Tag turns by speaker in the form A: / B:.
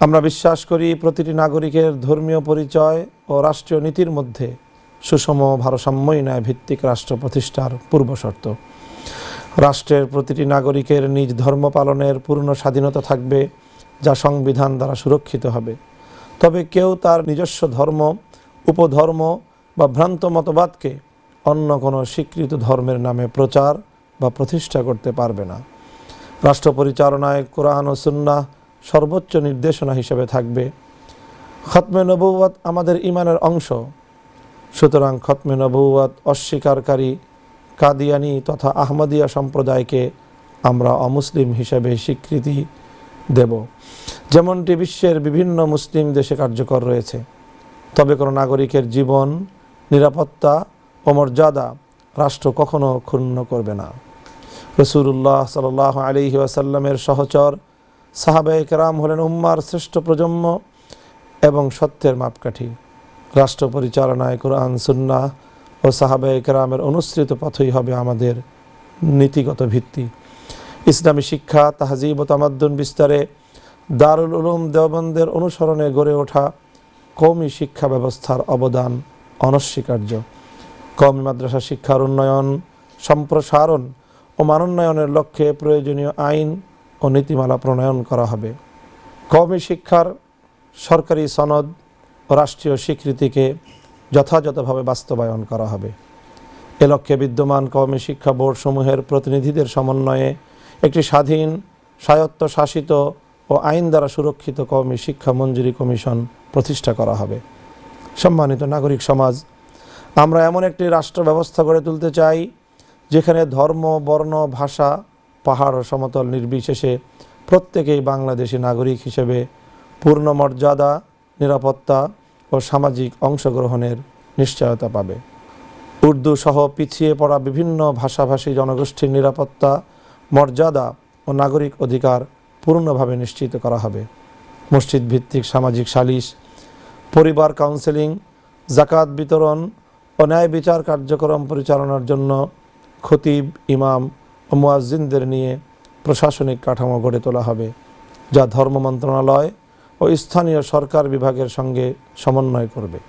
A: আমরা বিশ্বাস করি প্রতিটি নাগরিকের ধর্মীয় পরিচয় ও রাষ্ট্রীয় নীতির মধ্যে সুষম ভারসাম্যই ন্যায় ভিত্তিক রাষ্ট্র প্রতিষ্ঠার পূর্বশর্ত। রাষ্ট্রের প্রতিটি নাগরিকের নিজ ধর্ম পালনের পূর্ণ স্বাধীনতা থাকবে, যা সংবিধান দ্বারা সুরক্ষিত হবে। তবে কেউ তার নিজস্ব ধর্ম, উপধর্ম বা ভ্রান্ত মতবাদকে অন্য কোনো স্বীকৃত ধর্মের নামে প্রচার বা প্রতিষ্ঠা করতে পারবে না। রাষ্ট্র পরিচালনায় কোরআন ও সুন্নাহ সর্বোচ্চ নির্দেশনা হিসেবে থাকবে। খতমে নবুওয়াত আমাদের ঈমানের অংশ। সুতরাং খতমে নবুওয়াত অস্বীকারী কাদিয়ানি তথা আহমদিয়া সম্প্রদায়কে আমরা অমুসলিম হিসেবে স্বীকৃতি দেব, যেমনটি বিশ্বের বিভিন্ন মুসলিম দেশে কার্যকর রয়েছে। তবে কোনো নাগরিকের জীবন, নিরাপত্তা ও মর্যাদা রাষ্ট্র কখনো ক্ষুণ্ণ করবে না। রাসূলুল্লাহ সাল্লাল্লাহু আলাইহি ওয়াসাল্লামের সহচর সাহাবায়ে কেরাম হলেন উম্মার শ্রেষ্ঠ প্রজন্ম এবং সত্যের মাপকাঠি। রাষ্ট্র পরিচালনায় কোরআন, সুন্নাহ ও সাহাবায়ে কেরামের অনুসৃত পথই হবে আমাদের নীতিগত ভিত্তি। ইসলামী শিক্ষা, তাহজিব ও তামাদ্দুন বিস্তারে দারুল উলুম দেওবন্দের অনুসরণে গড়ে ওঠা কওমি শিক্ষা ব্যবস্থার অবদান অনস্বীকার্য। কওমি মাদ্রাসা শিক্ষার উন্নয়ন, সম্প্রসারণ ও মানোন্নয়নের লক্ষ্যে প্রয়োজনীয় আইন ও নীতিমালা প্রণয়ন করা হবে। কওমি শিক্ষার সরকারি সনদ ও রাষ্ট্রীয় স্বীকৃতিকে যথাযথভাবে বাস্তবায়ন করা হবে। এ লক্ষ্যে বিদ্যমান কওমি শিক্ষা বোর্ডসমূহের প্রতিনিধিদের সমন্বয়ে একটি স্বাধীন, স্বায়ত্তশাসিত ও আইন দ্বারা সুরক্ষিত কওমি শিক্ষা মঞ্জুরি কমিশন প্রতিষ্ঠা করা হবে। সম্মানিত নাগরিক সমাজ, আমরা এমন একটি রাষ্ট্র ব্যবস্থা গড়ে তুলতে চাই যেখানে ধর্ম, বর্ণ, ভাষা, পাহাড় ও সমতল নির্বিশেষে প্রত্যেকেই বাংলাদেশি নাগরিক হিসেবে পূর্ণ মর্যাদা, নিরাপত্তা ও সামাজিক অংশগ্রহণের নিশ্চয়তা পাবে। উর্দু সহ পিছিয়ে পড়া বিভিন্ন ভাষাভাষী জনগোষ্ঠীর নিরাপত্তা, মর্যাদা ও নাগরিক অধিকার পূর্ণভাবে নিশ্চিত করা হবে। মসজিদ ভিত্তিক সামাজিক সালিশ, পরিবার কাউন্সেলিং, জাকাত বিতরণ ও ন্যায় বিচার কার্যক্রম পরিচালনার জন্য খতিব, ইমাম ও মুয়াজ্জিনদের নিয়ে প্রশাসনিক কাঠামো গড়ে তোলা হবে, যা ধর্ম মন্ত্রণালয় ও স্থানীয় সরকার বিভাগের সঙ্গে সমন্বয় করবে।